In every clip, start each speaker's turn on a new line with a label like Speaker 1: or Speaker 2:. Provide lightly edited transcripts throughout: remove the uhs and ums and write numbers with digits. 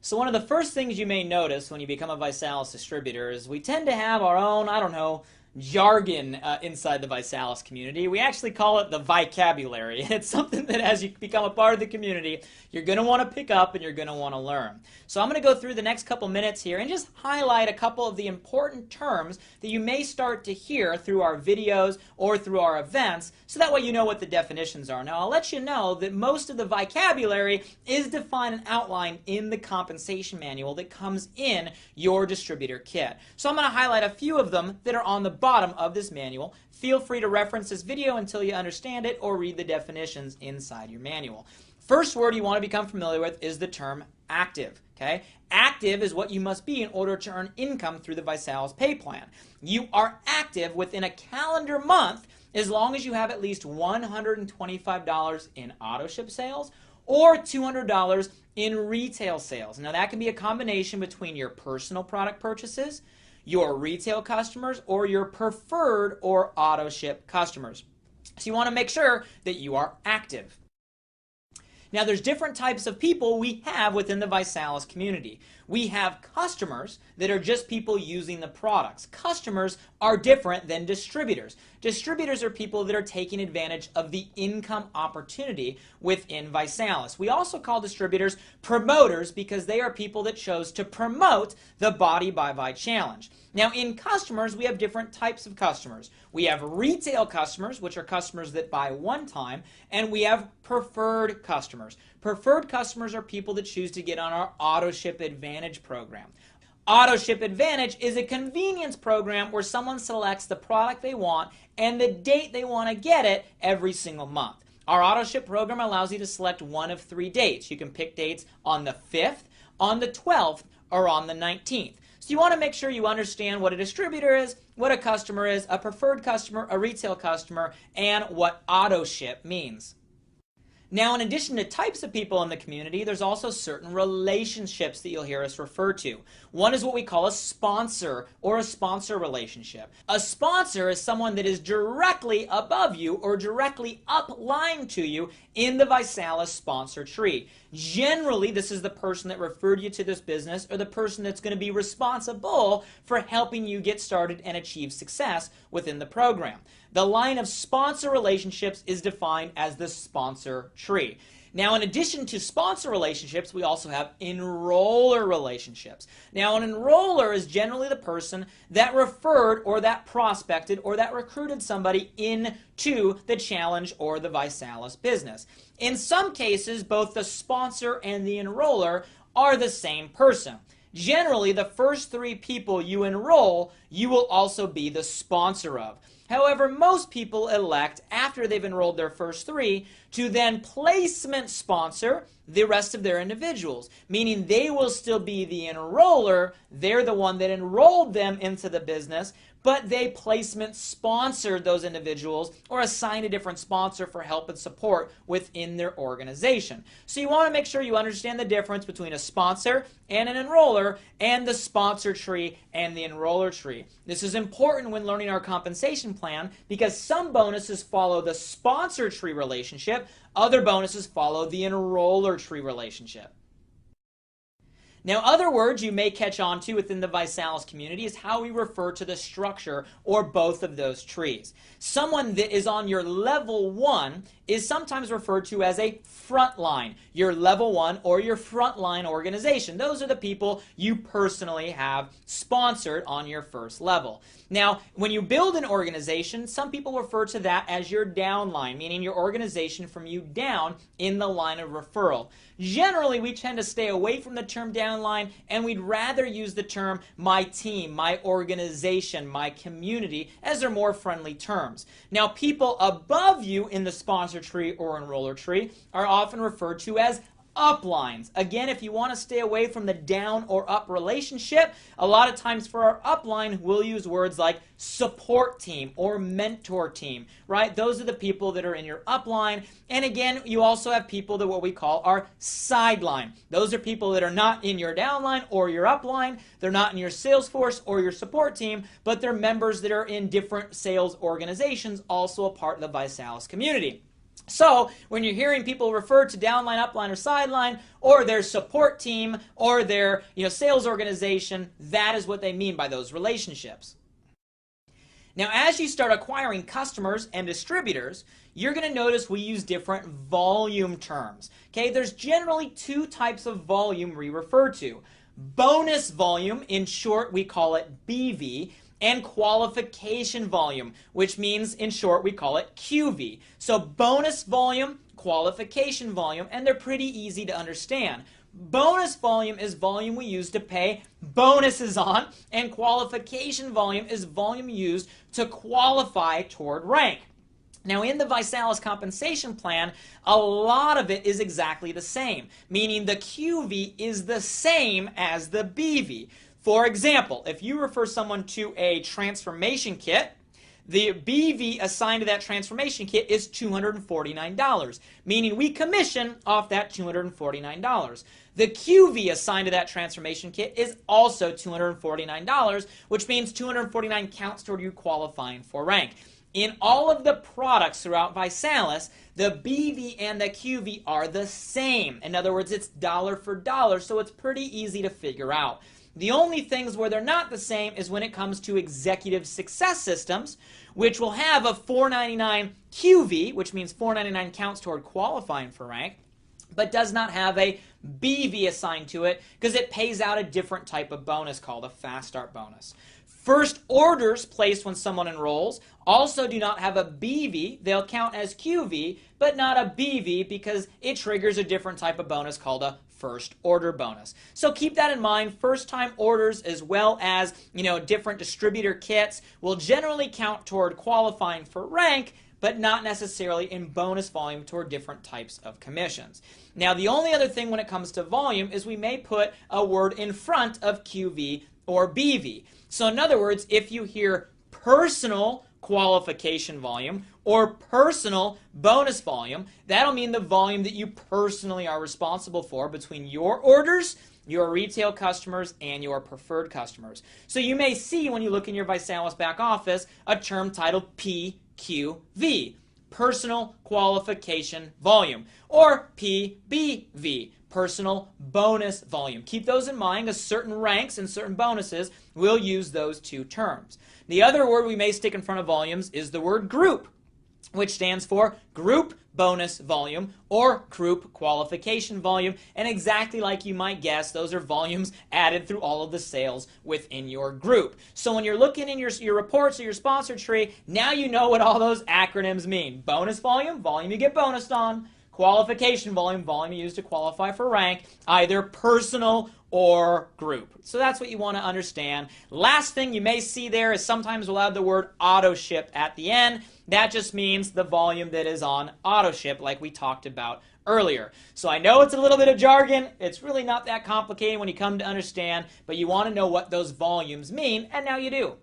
Speaker 1: So one of the first things you may notice when you become a ViSalus distributor is we tend to have our own, I don't know, jargon inside the ViSalus community. We actually call it the vocabulary. It's something that as you become a part of the community, you're going to want to pick up and you're going to want to learn. So I'm going to go through the next couple minutes here and just highlight a couple of the important terms that you may start to hear through our videos or through our events, so that way you know what the definitions are. Now I'll let you know that most of the vocabulary is defined and outlined in the compensation manual that comes in your distributor kit. So I'm going to highlight a few of them that are on the bottom of this manual. Feel free to reference this video until you understand it or read the definitions inside your manual. First word you want to become familiar with is the term active. Okay? Active is what you must be in order to earn income through the ViSalus pay plan. You are active within a calendar month as long as you have at least $125 in auto ship sales or $200 in retail sales. Now that can be a combination between your personal product purchases, your retail customers, or your preferred or auto ship customers. So you want to make sure that you are active. Now there's different types of people we have within the ViSalus community. We have customers that are just people using the products. Customers are different than distributors. Distributors are people that are taking advantage of the income opportunity within ViSalus. We also call distributors promoters because they are people that chose to promote the Body by Vi Challenge. Now in customers, we have different types of customers. We have retail customers, which are customers that buy one time, and we have preferred customers. Preferred customers are people that choose to get on our Auto Ship Advantage program. Auto Ship Advantage is a convenience program where someone selects the product they want and the date they want to get it every single month. Our Auto Ship program allows you to select one of 3 dates. You can pick dates on the 5th, on the 12th, or on the 19th. So you want to make sure you understand what a distributor is, what a customer is, a preferred customer, a retail customer, and what auto ship means. Now, in addition to types of people in the community, there's also certain relationships that you'll hear us refer to. One is what we call a sponsor or a sponsor relationship. A sponsor is someone that is directly above you or directly upline to you in the ViSalus sponsor tree. Generally, this is the person that referred you to this business or the person that's going to be responsible for helping you get started and achieve success within the program. The line of sponsor relationships is defined as the sponsor tree. Now, in addition to sponsor relationships, we also have enroller relationships. Now, an enroller is generally the person that referred or that prospected or that recruited somebody into the challenge or the ViSalus business. In some cases, both the sponsor and the enroller are the same person. Generally, the first 3 people you enroll, you will also be the sponsor of. However, most people elect, after they've enrolled their first 3, to then placement sponsor the rest of their individuals, meaning they will still be the enroller. They're the one that enrolled them into the business, but they placement sponsored those individuals or assigned a different sponsor for help and support within their organization. So you want to make sure you understand the difference between a sponsor and an enroller and the sponsor tree and the enroller tree. This is important when learning our compensation plan because some bonuses follow the sponsor tree relationship, other bonuses follow the enroller tree relationship. Now, other words you may catch on to within the ViSalus community is how we refer to the structure or both of those trees. Someone that is on your level 1 is sometimes referred to as a frontline, your level 1 or your frontline organization. Those are the people you personally have sponsored on your first level. Now, when you build an organization, some people refer to that as your downline, meaning your organization from you down in the line of referral. Generally, we tend to stay away from the term downline, and we'd rather use the term my team, my organization, my community, as they're more friendly terms. Now, people above you in the sponsor tree or enroller tree are often referred to as uplines. Again, if you want to stay away from the down or up relationship, a lot of times for our upline, we'll use words like support team or mentor team, right? Those are the people that are in your upline. And again, you also have people that what we call our sideline. Those are people that are not in your downline or your upline. They're not in your sales force or your support team, but they're members that are in different sales organizations, also a part of the ViSalus community. So when you're hearing people refer to downline, upline, or sideline, or their support team, or their sales organization, that is what they mean by those relationships. Now, as you start acquiring customers and distributors, you're going to notice we use different volume terms. Okay, there's generally two types of volume we refer to. Bonus volume, in short, we call it BV, and qualification volume, which means, in short, we call it QV. So bonus volume, qualification volume, and they're pretty easy to understand. Bonus volume is volume we use to pay bonuses on, and qualification volume is volume used to qualify toward rank. Now, in the ViSalus compensation plan, a lot of it is exactly the same, meaning the QV is the same as the BV. For example, if you refer someone to a transformation kit, the BV assigned to that transformation kit is $249, meaning we commission off that $249. The QV assigned to that transformation kit is also $249, which means $249 counts toward you qualifying for rank. In all of the products throughout ViSalus, the BV and the QV are the same. In other words, it's dollar for dollar, so it's pretty easy to figure out. The only things where they're not the same is when it comes to executive success systems, which will have a $499 QV, which means $499 counts toward qualifying for rank, but does not have a BV assigned to it because it pays out a different type of bonus called a fast start bonus. First orders placed when someone enrolls also do not have a BV. They'll count as QV, but not a BV because it triggers a different type of bonus called a first order bonus. So keep that in mind. First time orders as well as different distributor kits will generally count toward qualifying for rank, but not necessarily in bonus volume toward different types of commissions. Now, the only other thing when it comes to volume is we may put a word in front of QV or BV. So in other words, if you hear personal qualification volume or personal bonus volume, that'll mean the volume that you personally are responsible for between your orders, your retail customers, and your preferred customers. So you may see when you look in your ViSalus back office a term titled PQV, personal qualification volume, or PBV, personal bonus volume. Keep those in mind, as certain ranks and certain bonuses will use those two terms. The other word we may stick in front of volumes is the word group, which stands for group bonus volume or group qualification volume. And exactly like you might guess, those are volumes added through all of the sales within your group. So when you're looking in your reports or your sponsor tree, now you know what all those acronyms mean. Bonus volume, volume you get bonused on. Qualification volume, volume used to qualify for rank, either personal or group. So that's what you want to understand. Last thing you may see there is sometimes we'll add the word auto ship at the end. That just means the volume that is on auto ship, like we talked about earlier. So I know it's a little bit of jargon. It's really not that complicated when you come to understand, but you want to know what those volumes mean, and now you do.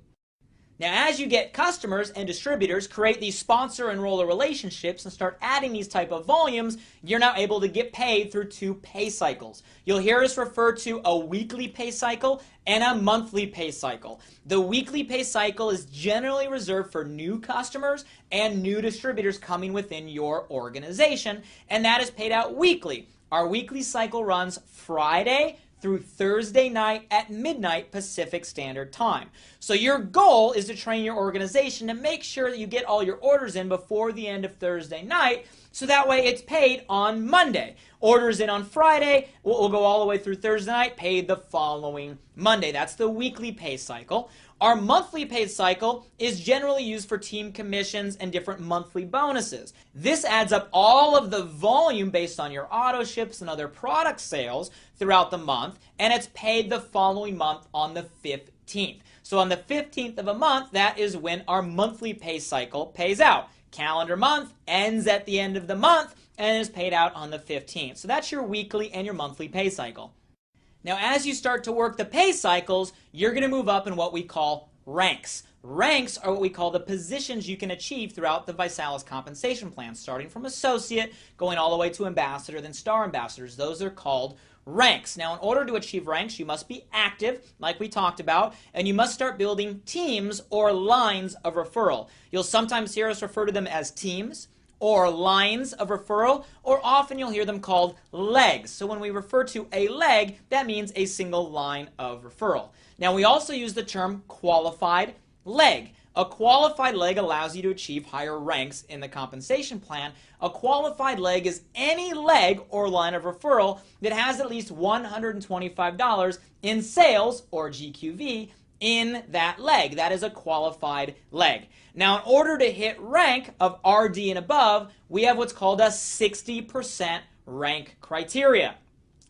Speaker 1: Now, as you get customers and distributors, create these sponsor-enroller relationships and start adding these type of volumes, you're now able to get paid through two pay cycles. You'll hear us refer to a weekly pay cycle and a monthly pay cycle. The weekly pay cycle is generally reserved for new customers and new distributors coming within your organization, and that is paid out weekly. Our weekly cycle runs Friday through Thursday night at midnight Pacific Standard Time. So your goal is to train your organization to make sure that you get all your orders in before the end of Thursday night, so that way it's paid on Monday. Orders in on Friday will go all the way through Thursday night, paid the following Monday. That's the weekly pay cycle. Our monthly pay cycle is generally used for team commissions and different monthly bonuses. This adds up all of the volume based on your auto ships and other product sales throughout the month, and it's paid the following month on the 15th. So on the 15th of a month, that is when our monthly pay cycle pays out. Calendar month ends at the end of the month and is paid out on the 15th. So that's your weekly and your monthly pay cycle. Now, as you start to work the pay cycles, you're going to move up in what we call ranks. Ranks are what we call the positions you can achieve throughout the ViSalus compensation plan, starting from associate, going all the way to ambassador, then star ambassadors. Those are called ranks. Now, in order to achieve ranks, you must be active, like we talked about, and you must start building teams or lines of referral. You'll sometimes hear us refer to them as teams or lines of referral, or often you'll hear them called legs. So when we refer to a leg, that means a single line of referral. Now we also use the term qualified leg. A qualified leg allows you to achieve higher ranks in the compensation plan. A qualified leg is any leg or line of referral that has at least $125 in sales, or GQV, in that leg. That is a qualified leg. Now, in order to hit rank of RD and above, we have what's called a 60% rank criteria.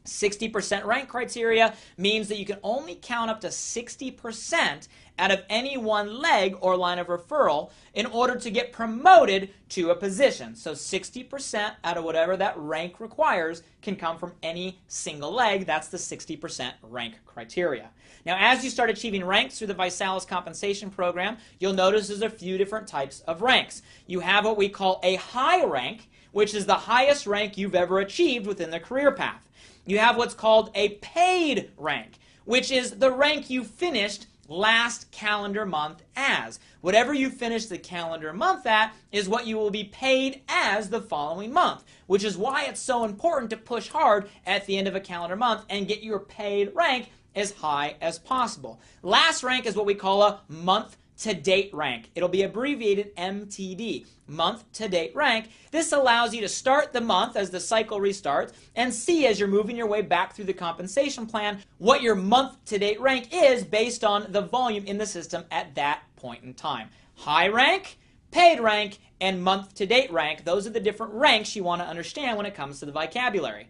Speaker 1: 60% rank criteria means that you can only count up to 60% out of any one leg or line of referral in order to get promoted to a position. So 60% out of whatever that rank requires can come from any single leg. That's the 60% rank criteria. Now, as you start achieving ranks through the ViSalus compensation program, you'll notice there's a few different types of ranks. You have what we call a high rank, which is the highest rank you've ever achieved within the career path. You have what's called a paid rank, which is the rank you finished last calendar month as. Whatever you finish the calendar month at is what you will be paid as the following month, which is why it's so important to push hard at the end of a calendar month and get your paid rank as high as possible. Last rank is what we call a month to date rank. It'll be abbreviated MTD, month to date rank. This allows you to start the month as the cycle restarts and see, as you're moving your way back through the compensation plan, what your month to date rank is based on the volume in the system at that point in time. High rank, paid rank, and month to date rank, those are the different ranks you want to understand when it comes to the vocabulary.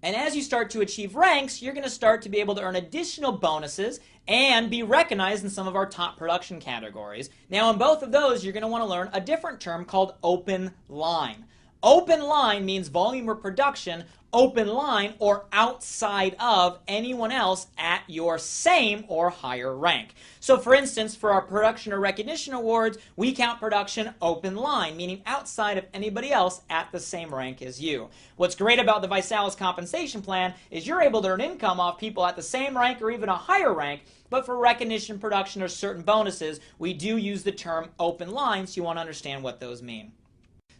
Speaker 1: And as you start to achieve ranks, you're going to start to be able to earn additional bonuses and be recognized in some of our top production categories. Now, in both of those, you're going to want to learn a different term called open line. Open line means volume or production, open line, or outside of anyone else at your same or higher rank. So for instance, for our production or recognition awards, we count production open line, meaning outside of anybody else at the same rank as you. What's great about the ViSalus compensation plan is you're able to earn income off people at the same rank or even a higher rank, but for recognition, production, or certain bonuses, we do use the term open line, so you want to understand what those mean.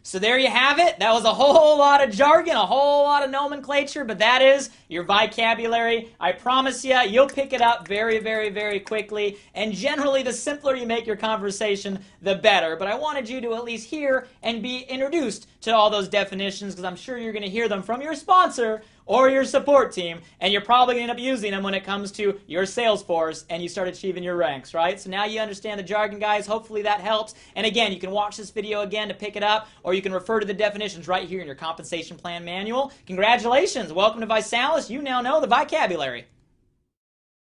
Speaker 1: So there you have it. That was a whole lot of jargon, a whole lot of nomenclature, but that is your vocabulary. I promise you, you'll pick it up very, very, very quickly. And generally, the simpler you make your conversation, the better. But I wanted you to at least hear and be introduced to all those definitions, because I'm sure you're going to hear them from your sponsor or your support team, and you're probably going to end up using them when it comes to your sales force and you start achieving your ranks, right? So now you understand the jargon, guys. Hopefully that helps. And again, you can watch this video again to pick it up, or you can refer to the definitions right here in your compensation plan manual. Congratulations. Welcome to ViSalus. You now know the vocabulary.